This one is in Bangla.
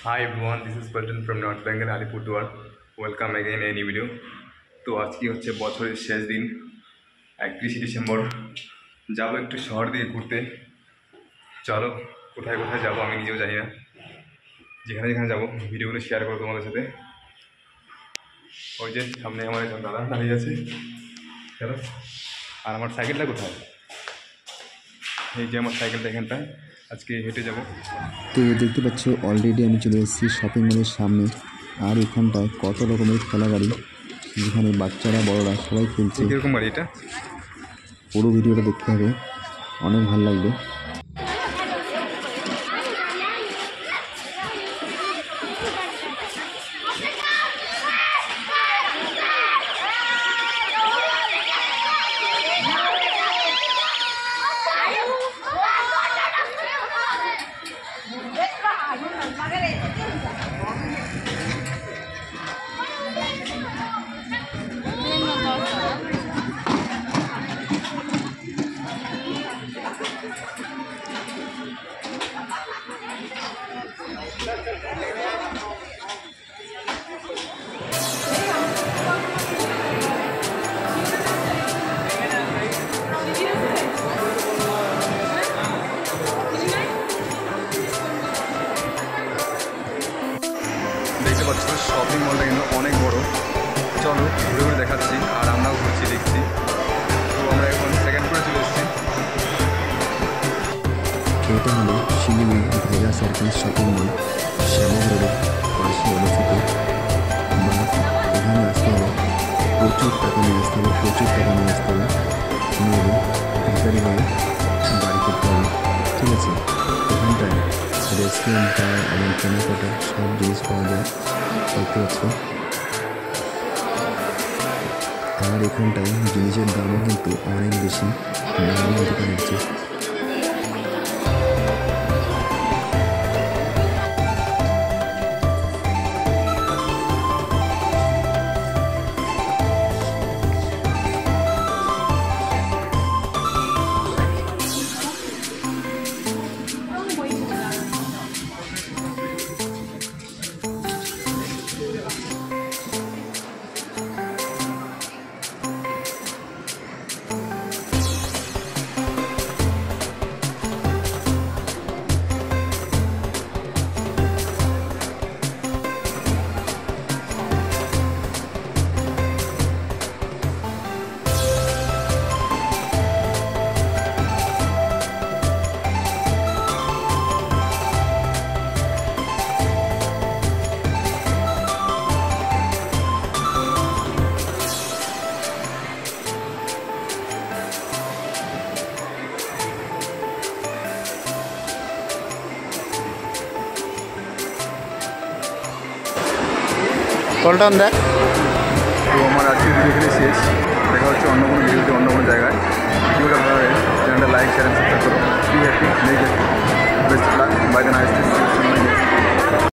Hi everyone, this is Paltan from North Bengal, Alipurduar. Welcome again any video. তো আজকে হচ্ছে বছরের শেষ দিন 31 ডিসেম্বর। যাবো একটু শহর দিয়ে ঘুরতে। চলো কোথায় কোথায় যাবো আমি নিজেও জানি না। যেখানে যেখানে যাবো ভিডিওগুলো শেয়ার করবো তোমাদের সাথে। ওই যে সামনে আমার একজন দাদা দাঁড়িয়ে আছে, চলো। আর আমার সাইকেলটা কোথায়? এই যে আমার সাইকেলটা এখানটায়, আজকে হেঁটে যাবো। তো দেখতে পাচ্ছ অলরেডি আমি চলে এসেছি শপিং মলের সামনে। আর এখানটায় কত রকমের খেলা গাড়ি, যেখানে বাচ্চারা বড়রা সবাই খেলছে। কীরকম গাড়ি এটা? পুরো ভিডিওটা দেখতে হবে, অনেক ভালো লাগবে। দেখতে পাচ্ছ শপিং মলটা কিন্তু অনেক বড়। চলো ঘুরে ঘুরে দেখাচ্ছি, আর আমরাও ঘুরছি দেখছি। তো আমরা এখন সেকেন্ড ফ্লোরে চলে এসেছি। এটা হলো Siliguri Vega circle shopping mall, Shyamal রোডের পাশে অবস্থিত। বা এখানে আসতে হবে প্রচুর টাকা নিয়ে আসতে হবে, নিয়ে ভিতরে হয়ে বাড়ি করতে হবে, ঠিক আছে। এখানটায় রেস্টুরেন্ট এবং কেনাকাটা সব জিনিস পাওয়া যায়, দেখতে পাচ্ছ। আর এখানটায় জিনিসের দামও কিন্তু অনেক বেশি, নানান দোকান আছে। পল্টন দেখ। তো আমার আজকে ভিডিও শেষ, দেখা হচ্ছে অন্য কোনো